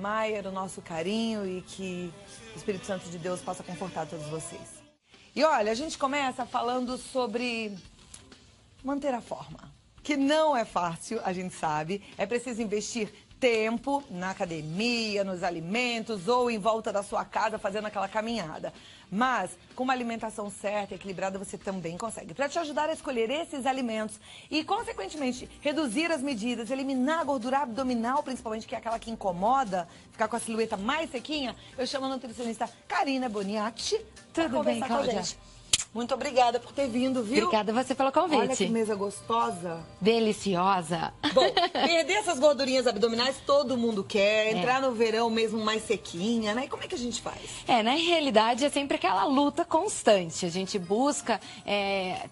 Maia, o nosso carinho e que o Espírito Santo de Deus possa confortar todos vocês. E olha, a gente começa falando sobre manter a forma, que não é fácil, a gente sabe, é preciso investir tempo na academia, nos alimentos ou em volta da sua casa fazendo aquela caminhada. Mas com uma alimentação certa e equilibrada você também consegue. Para te ajudar a escolher esses alimentos e, consequentemente, reduzir as medidas, eliminar a gordura abdominal, principalmente, que é aquela que incomoda, ficar com a silhueta mais sequinha, eu chamo a nutricionista Karina Boniatti. Tudo bem, Cláudia? Muito obrigada por ter vindo, viu? Obrigada você pelo convite. Olha que mesa gostosa. Deliciosa. Bom, perder essas gordurinhas abdominais todo mundo quer, entrar no verão mesmo mais sequinha, né? E como é que a gente faz? Na realidade é sempre aquela luta constante. A gente busca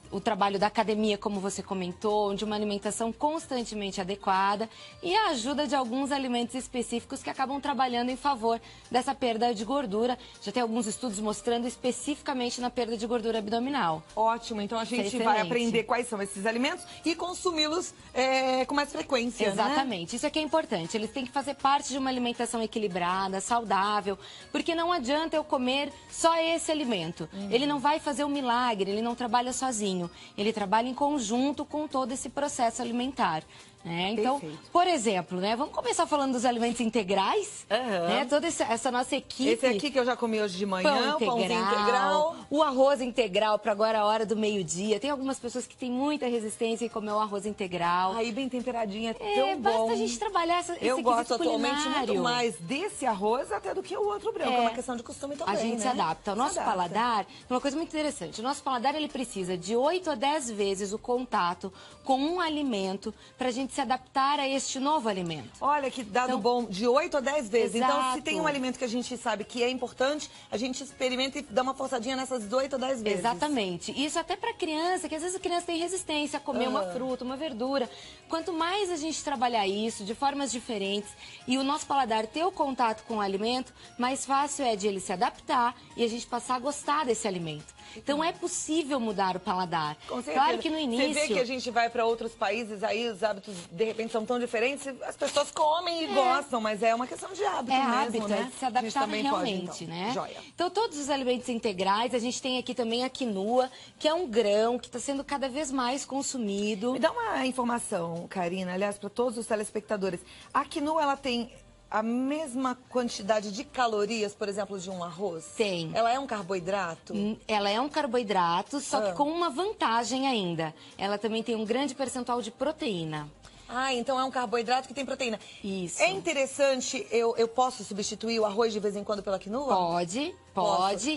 o trabalho da academia, como você comentou, de uma alimentação constantemente adequada e a ajuda de alguns alimentos específicos que acabam trabalhando em favor dessa perda de gordura. Já tem alguns estudos mostrando especificamente na perda de gordura abdominal. Ótimo, então a gente vai aprender quais são esses alimentos e consumi-los com mais frequência, Exatamente, né? Isso aqui é importante. Eles têm que fazer parte de uma alimentação equilibrada, saudável, porque não adianta eu comer só esse alimento. Ele não vai fazer um milagre, ele não trabalha sozinho. Ele trabalha em conjunto com todo esse processo alimentar. Então, por exemplo, vamos começar falando dos alimentos integrais. Toda essa nossa equipe. Esse aqui que eu já comi hoje de manhã, pãozinho integral. O arroz integral para agora a hora do meio-dia. Tem algumas pessoas que têm muita resistência em comer o arroz integral. Aí bem temperadinho, é tão bom. Basta a gente trabalhar esse Eu gosto atualmente culinário. muito mais desse arroz até do que o outro branco. É uma questão de costume também, A gente se adapta. O nosso paladar, é uma coisa muito interessante. O nosso paladar, ele precisa de 8 a 10 vezes o contato com um alimento para a gente se adaptar a este novo alimento. Olha que dado bom, de 8 a 10 vezes. Exato. Então, se tem um alimento que a gente sabe que é importante, a gente experimenta e dá uma forçadinha nessas 8 a 10 vezes. Exatamente. Isso até para criança, que às vezes a criança tem resistência a comer uma fruta, uma verdura. Quanto mais a gente trabalhar isso de formas diferentes e o nosso paladar ter o contato com o alimento, mais fácil é de ele se adaptar e a gente passar a gostar desse alimento. Então é possível mudar o paladar. Com certeza. Claro que no início... Você vê que a gente vai para outros países, aí os hábitos de repente são tão diferentes, as pessoas comem e gostam, mas é uma questão de hábito mesmo, né? É de se adaptar realmente, né? Joia. Então todos os alimentos integrais, a gente tem aqui também a quinoa, que é um grão que está sendo cada vez mais consumido. Me dá uma informação, Karina, aliás, para todos os telespectadores. A quinoa, ela tem a mesma quantidade de calorias, por exemplo, de um arroz? Tem. Ela é um carboidrato? Ela é um carboidrato, só que com uma vantagem ainda. Ela também tem um grande percentual de proteína. Ah, então é um carboidrato que tem proteína. Isso. É interessante, eu posso substituir o arroz de vez em quando pela quinoa? Pode.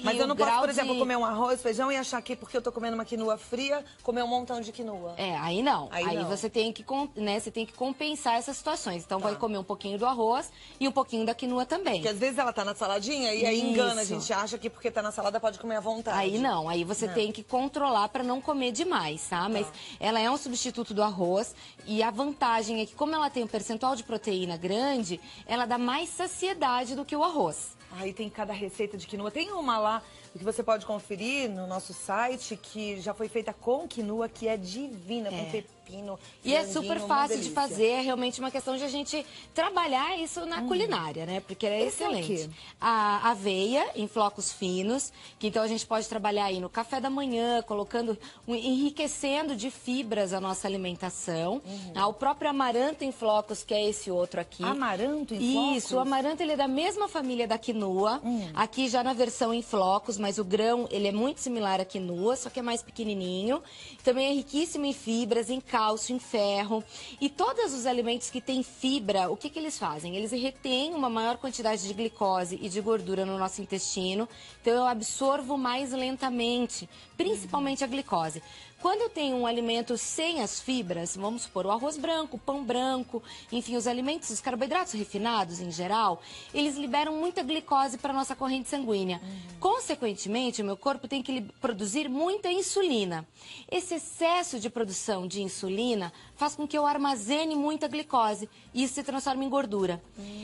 Mas eu não posso, por exemplo, comer um arroz, feijão e achar que porque eu tô comendo uma quinoa fria, comer um montão de quinoa. Aí não. Aí não. você tem que, você tem que compensar essas situações. Então vai comer um pouquinho do arroz e um pouquinho da quinoa também. Porque às vezes ela tá na saladinha e aí engana, a gente acha que porque tá na salada pode comer à vontade. Aí não, aí você tem que controlar para não comer demais, tá? Mas ela é um substituto do arroz e a vantagem é que como ela tem um percentual de proteína grande, ela dá mais saciedade do que o arroz. Aí tem cada receita de quinoa. Tem uma lá que você pode conferir no nosso site que já foi feita com quinoa, que é divina, com pepino. E é super fácil de fazer, é realmente uma questão de a gente trabalhar isso na culinária, né? Porque ela é excelente. A aveia em flocos finos, que então a gente pode trabalhar aí no café da manhã, colocando, enriquecendo de fibras a nossa alimentação. O próprio amaranto em flocos, que é esse outro aqui. Amaranto em flocos? Isso, o amaranto ele é da mesma família da quinoa, aqui já na versão em flocos, mas o grão ele é muito similar à quinoa, só que é mais pequenininho. Também é riquíssimo em fibras, em cálcio, em ferro. E todos os alimentos que têm fibra, o que eles fazem? Eles retêm uma maior quantidade de glicose e de gordura no nosso intestino, então eu absorvo mais lentamente, principalmente a glicose. Quando eu tenho um alimento sem as fibras, vamos supor, o arroz branco, o pão branco, enfim, os alimentos, os carboidratos refinados em geral, eles liberam muita glicose para a nossa corrente sanguínea. Consequentemente, o meu corpo tem que produzir muita insulina. Esse excesso de produção de insulina faz com que eu armazene muita glicose e isso se transforma em gordura.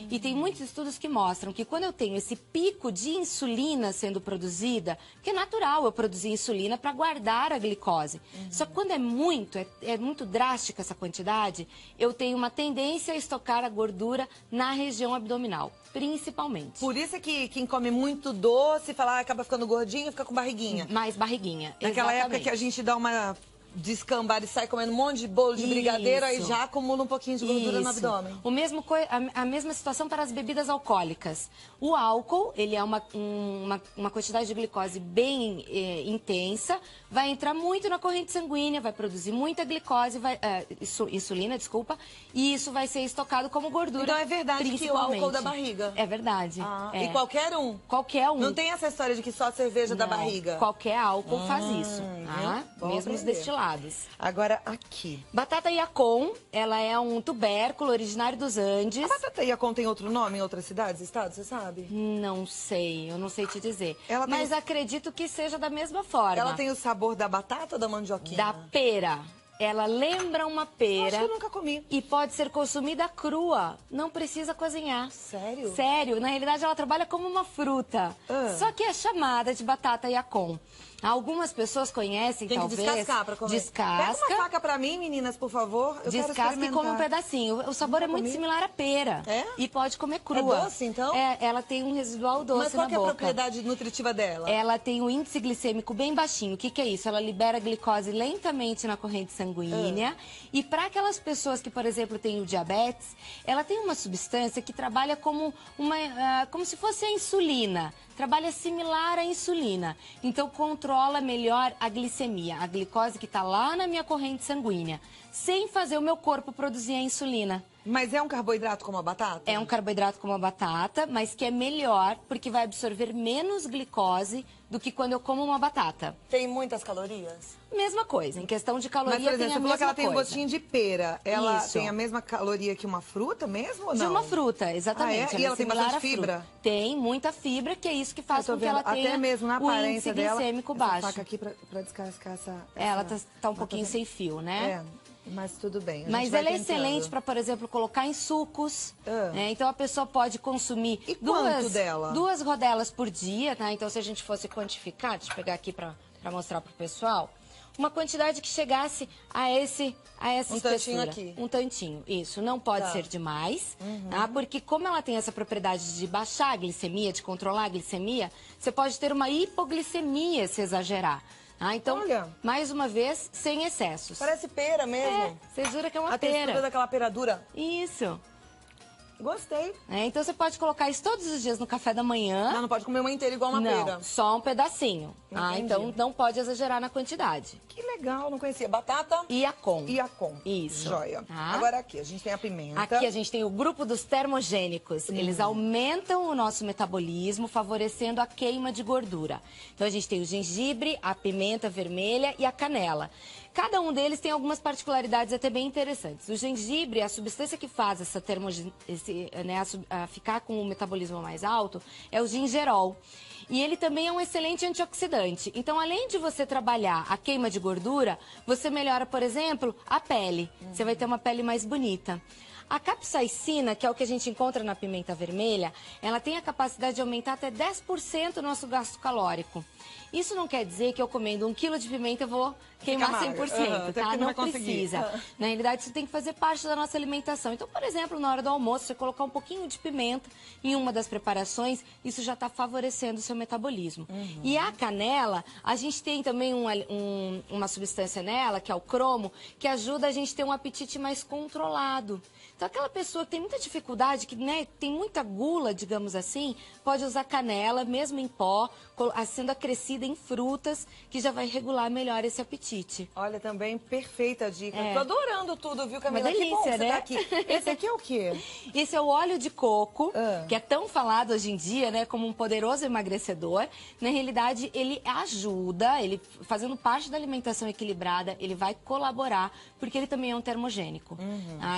E tem muitos estudos que mostram que quando eu tenho esse pico de insulina sendo produzida, que é natural eu produzir insulina para guardar a glicose. Só que quando é muito drástica essa quantidade, eu tenho uma tendência a estocar a gordura na região abdominal, principalmente. Por isso é que quem come muito doce, acaba ficando gordinho, fica com barriguinha. Mais barriguinha, Naquela época que a gente dá uma descambar e sai comendo um monte de bolo de brigadeiro, aí já acumula um pouquinho de gordura no abdômen. A mesma situação para as bebidas alcoólicas. O álcool, ele é uma quantidade de glicose bem intensa, vai entrar muito na corrente sanguínea, vai produzir muita glicose, insulina, desculpa, e isso vai ser estocado como gordura. Então é verdade que o álcool da barriga. É verdade. E qualquer um? Qualquer um. Não tem essa história de que só a cerveja da barriga? Qualquer álcool faz isso. Mesmo os destilados. Agora, aqui. Batata Yacon, ela é um tubérculo originário dos Andes. A batata Yacon tem outro nome em outras cidades, estados, você sabe? Não sei, eu não sei te dizer. Mas acredito que seja da mesma forma. Ela tem o sabor da batata ou da mandioquinha? Da pera. Ela lembra uma pera. Acho que eu nunca comi. E pode ser consumida crua. Não precisa cozinhar. Sério? Sério. Na realidade, ela trabalha como uma fruta. Só que é chamada de batata Yacon. Algumas pessoas conhecem, talvez. Tem que descascar pra comer. Descasca. Pega uma faca pra mim, meninas, por favor. Eu descasca e come um pedacinho. O sabor é muito similar à pera. E pode comer crua. É doce, então? Ela tem um residual doce na boca. Mas qual que é a propriedade nutritiva dela? Ela tem um índice glicêmico bem baixinho. O que é isso? Ela libera glicose lentamente na corrente sanguínea. E para aquelas pessoas que, por exemplo, têm o diabetes, ela tem uma substância que trabalha como se fosse a insulina. Trabalha similar à insulina. Então, controla melhor a glicemia, a glicose que está lá na minha corrente sanguínea, sem fazer o meu corpo produzir a insulina. Mas é um carboidrato como a batata? É um carboidrato como a batata, mas que é melhor porque vai absorver menos glicose do que quando eu como uma batata. Tem muitas calorias? Mesma coisa, em questão de caloria. Mas, por exemplo, você falou que ela tem um gostinho de pera. Ela tem a mesma caloria que uma fruta mesmo ou não? De uma fruta, exatamente. E ela tem bastante fibra? Tem muita fibra, que é isso que faz com que ela tenha até mesmo na aparência índice glicêmico baixo. Faca aqui pra descascar essa... Ela tá um pouquinho sem fio, né? Mas tudo bem. Mas ela é excelente para, por exemplo, colocar em sucos. Então a pessoa pode consumir duas rodelas por dia, tá? Então se a gente fosse quantificar, deixa eu pegar aqui para mostrar pro pessoal, uma quantidade que chegasse a essa espessura. Tantinho aqui. Um tantinho, isso. Não pode ser demais, tá? Porque como ela tem essa propriedade de baixar a glicemia, de controlar a glicemia, você pode ter uma hipoglicemia se exagerar. Então, mais uma vez, sem excessos. Parece pera mesmo. Você jura que é uma pera. pera. A textura daquela pera dura. Isso. Gostei. Então você pode colocar isso todos os dias no café da manhã. Não pode comer uma inteira igual uma pera. Só um pedacinho. Então não pode exagerar na quantidade. Que legal, não conhecia. Batata? Yacon. Isso. Joia. Agora aqui, a gente tem a pimenta. Aqui a gente tem o grupo dos termogênicos. Eles aumentam o nosso metabolismo, favorecendo a queima de gordura. Então a gente tem o gengibre, a pimenta vermelha e a canela. Cada um deles tem algumas particularidades até bem interessantes. O gengibre, a substância que faz essa ficar com o metabolismo mais alto, é o gingerol. E ele também é um excelente antioxidante. Então, além de você trabalhar a queima de gordura, você melhora, por exemplo, a pele. Você vai ter uma pele mais bonita. A capsaicina, que é o que a gente encontra na pimenta vermelha, ela tem a capacidade de aumentar até 10% o nosso gasto calórico. Isso não quer dizer que eu comendo 1 quilo de pimenta eu vou queimar 100%, tá? Não precisa. Na realidade, isso tem que fazer parte da nossa alimentação. Então, por exemplo, na hora do almoço, você colocar um pouquinho de pimenta em uma das preparações, isso já está favorecendo o seu metabolismo. E a canela, a gente tem também uma substância nela, que é o cromo, que ajuda a gente a ter um apetite mais controlado. Então, aquela pessoa que tem muita dificuldade, que tem muita gula, digamos assim, pode usar canela, mesmo em pó, sendo acrescida em frutas, que já vai regular melhor esse apetite. Olha, também perfeita a dica. Tô adorando tudo, viu, Camila? Uma delícia, que bom que né? você tá aqui. Esse aqui é o quê? Esse é o óleo de coco, que é tão falado hoje em dia, né, como um poderoso emagrecedor. Na realidade, ele ajuda, ele fazendo parte da alimentação equilibrada, ele vai colaborar, porque ele também é um termogênico.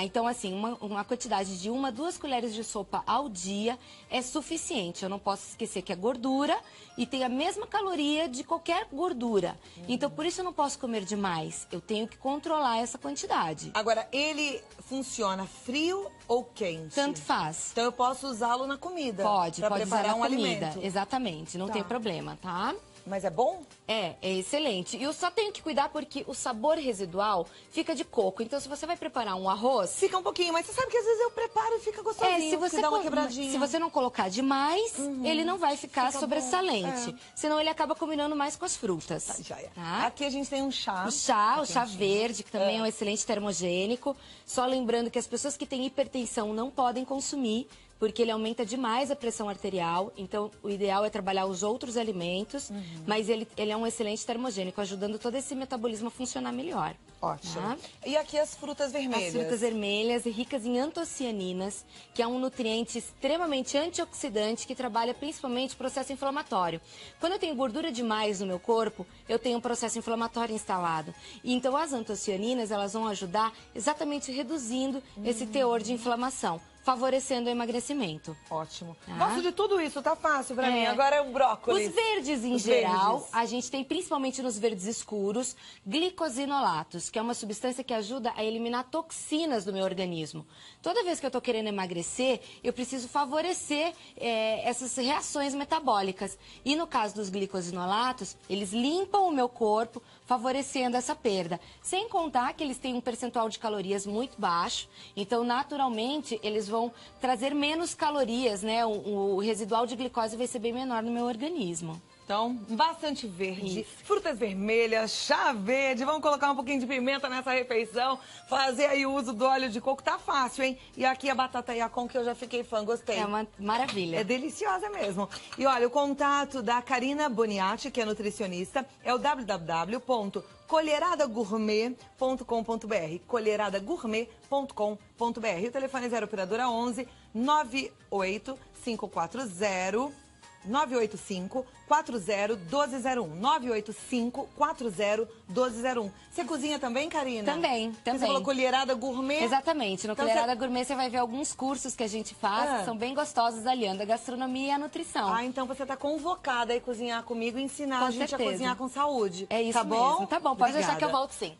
Então, assim, uma quantidade de 1 a 2 colheres de sopa ao dia é suficiente. Eu não posso esquecer que é gordura e tem a mesma caloria de qualquer gordura. Então, por isso eu não posso comer demais. Eu tenho que controlar essa quantidade. Agora, ele funciona frio ou quente? Tanto faz. Então eu posso usá-lo na comida? Pode preparar usar na um comida. alimento? Exatamente, não tem problema, tá? Mas é bom? É excelente. E eu só tenho que cuidar porque o sabor residual fica de coco. Então, se você vai preparar um arroz... Fica um pouquinho, mas você sabe que às vezes eu preparo e fica gostosinho, se você dá uma quebradinha. Se você não colocar demais, ele não vai ficar sobressalente. Senão ele acaba combinando mais com as frutas. Tá, joia. Tá? Aqui a gente tem um chá. O chá verde, que também é um excelente termogênico. Só lembrando que as pessoas que têm hipertensão não podem consumir, porque ele aumenta demais a pressão arterial. Então, o ideal é trabalhar os outros alimentos, mas ele é um excelente termogênico, ajudando todo esse metabolismo a funcionar melhor. Ótimo. Tá? E aqui as frutas vermelhas? As frutas vermelhas, ricas em antocianinas, que é um nutriente extremamente antioxidante que trabalha principalmente o processo inflamatório. Quando eu tenho gordura demais no meu corpo, eu tenho um processo inflamatório instalado. E então as antocianinas, elas vão ajudar exatamente reduzindo esse teor de inflamação, favorecendo o emagrecimento. Ótimo. Tá? Gosto de tudo isso, tá fácil pra mim. Agora é o brócolis. Os verdes em geral, a gente tem principalmente nos verdes escuros, glicosinolatos, que é uma substância que ajuda a eliminar toxinas do meu organismo. Toda vez que eu tô querendo emagrecer, eu preciso favorecer essas reações metabólicas. E no caso dos glicosinolatos, eles limpam o meu corpo, favorecendo essa perda. Sem contar que eles têm um percentual de calorias muito baixo, então naturalmente eles vão trazer menos calorias, né? O residual de glicose vai ser bem menor no meu organismo. Então, bastante verde, frutas vermelhas, chá verde, vamos colocar um pouquinho de pimenta nessa refeição, fazer aí o uso do óleo de coco, tá fácil, hein? E aqui a batata Yacon, que eu já fiquei fã, gostei. É uma maravilha. É deliciosa mesmo. E olha, o contato da Karina Boniati, que é nutricionista, é o www.colheradagourmet.com.br, colheradagourmet.com.br. O telefone é 0 operadora 11 985 40 1201. 985 40 1201. Você cozinha também, Karina? Também. Você falou colherada gourmet? Exatamente. No Então Colherada Gourmet você vai ver alguns cursos que a gente faz, que são bem gostosos, aliando a gastronomia e a nutrição. Ah, então você tá convocada a cozinhar comigo e ensinar a gente a cozinhar com saúde. É isso tá bom? mesmo. Tá bom, pode deixar que eu volto sim.